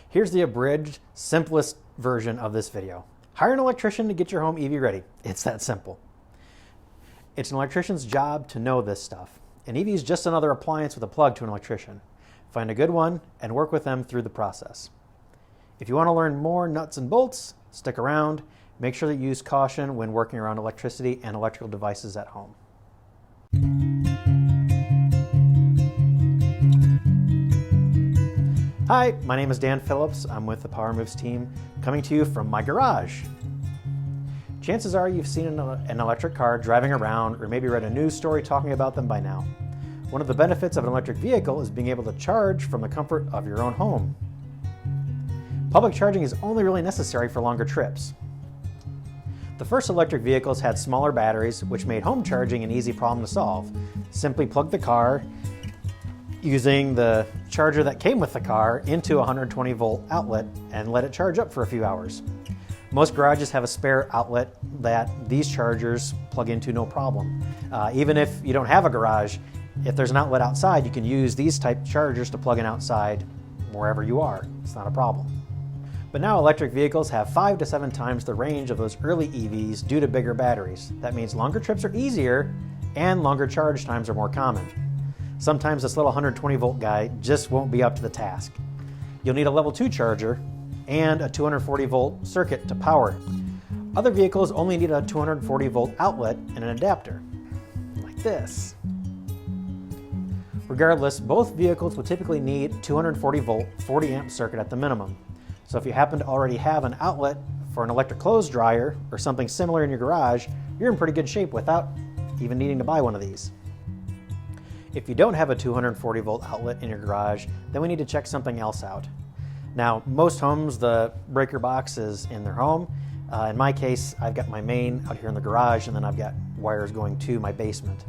Here's the abridged, simplest version of this video. Hire an electrician to get your home EV ready. It's that simple. It's an electrician's job to know this stuff. An EV is just another appliance with a plug to an electrician. Find a good one and work with them through the process. If you want to learn more nuts and bolts, stick around. Make sure that you use caution when working around electricity and electrical devices at home. Hi, my name is Dan Phillips. I'm with the Power Moves team, coming to you from my garage. Chances are you've seen an electric car driving around or maybe read a news story talking about them by now. One of the benefits of an electric vehicle is being able to charge from the comfort of your own home. Public charging is only really necessary for longer trips. The first electric vehicles had smaller batteries, which made home charging an easy problem to solve. Simply plug the car using the charger that came with the car into a 120 volt outlet and let it charge up for a few hours. Most garages have a spare outlet that these chargers plug into no problem. Even if you don't have a garage, if there's an outlet outside, you can use these type chargers to plug in outside wherever you are. It's not a problem. But now electric vehicles have 5 to 7 times the range of those early EVs due to bigger batteries. That means longer trips are easier and longer charge times are more common. Sometimes this little 120 volt guy just won't be up to the task. You'll need a level 2 charger and a 240 volt circuit to power. Other vehicles only need a 240 volt outlet and an adapter, like this. Regardless, both vehicles will typically need 240 volt, 40 amp circuit at the minimum. So if you happen to already have an outlet for an electric clothes dryer or something similar in your garage, you're in pretty good shape without even needing to buy one of these. If you don't have a 240 volt outlet in your garage, then we need to check something else out. Now, most homes, the breaker box is in their home. In my case, I've got my main out here in the garage, and then I've got wires going to my basement.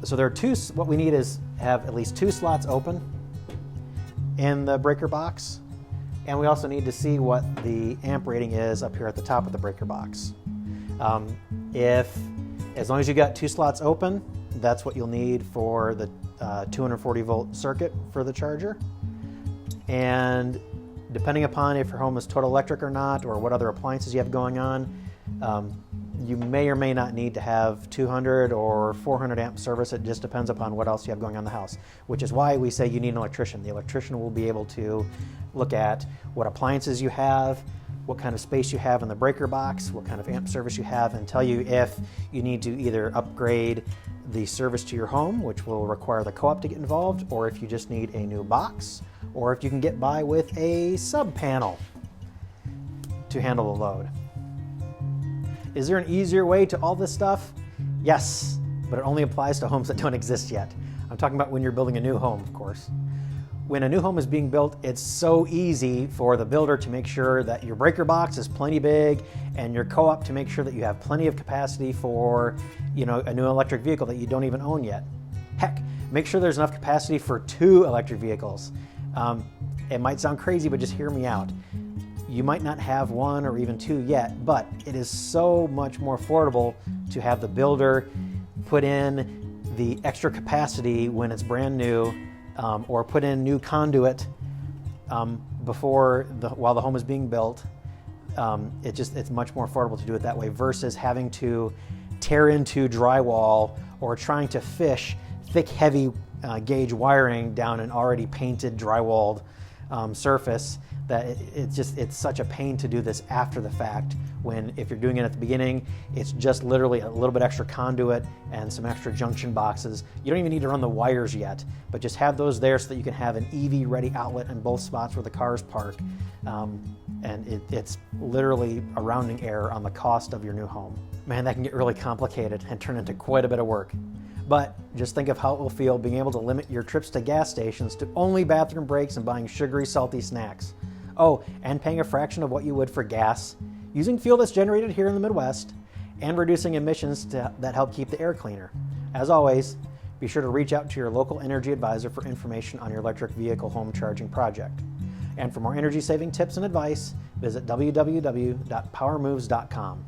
So there are what we need is have at least 2 slots open in the breaker box. And we also need to see what the amp rating is up here at the top of the breaker box. As long as you got 2 slots open, that's what you'll need for the 240 volt circuit for the charger. And depending upon if your home is total electric or not, or what other appliances you have going on, you may or may not need to have 200 or 400 amp service. It just depends upon what else you have going on in the house, which is why we say you need an electrician. The electrician will be able to look at what appliances you have, what kind of space you have in the breaker box, what kind of amp service you have, and tell you if you need to either upgrade the service to your home, which will require the co-op to get involved, or if you just need a new box, or if you can get by with a sub panel to handle the load. Is there an easier way to all this stuff? Yes, but it only applies to homes that don't exist yet. I'm talking about when you're building a new home, of course. When a new home is being built, it's so easy for the builder to make sure that your breaker box is plenty big and your co-op to make sure that you have plenty of capacity for, a new electric vehicle that you don't even own yet. Heck, make sure there's enough capacity for 2 electric vehicles. It might sound crazy, but just hear me out. You might not have 1 or even 2 yet, but it is so much more affordable to have the builder put in the extra capacity when it's brand new, or put in new conduit while the home is being built. It's much more affordable to do it that way versus having to tear into drywall or trying to fish thick, heavy gauge wiring down an already painted drywalled surface. That it's such a pain to do this after the fact, when if you're doing it at the beginning, it's just literally a little bit extra conduit and some extra junction boxes. You don't even need to run the wires yet, but just have those there so that you can have an EV ready outlet in both spots where the cars park. And it's literally a rounding error on the cost of your new home. Man, that can get really complicated and turn into quite a bit of work. But just think of how it will feel being able to limit your trips to gas stations to only bathroom breaks and buying sugary, salty snacks. Oh, and paying a fraction of what you would for gas, using fuel that's generated here in the Midwest, and reducing emissions that help keep the air cleaner. As always, be sure to reach out to your local energy advisor for information on your electric vehicle home charging project. And for more energy saving tips and advice, visit www.powermoves.com.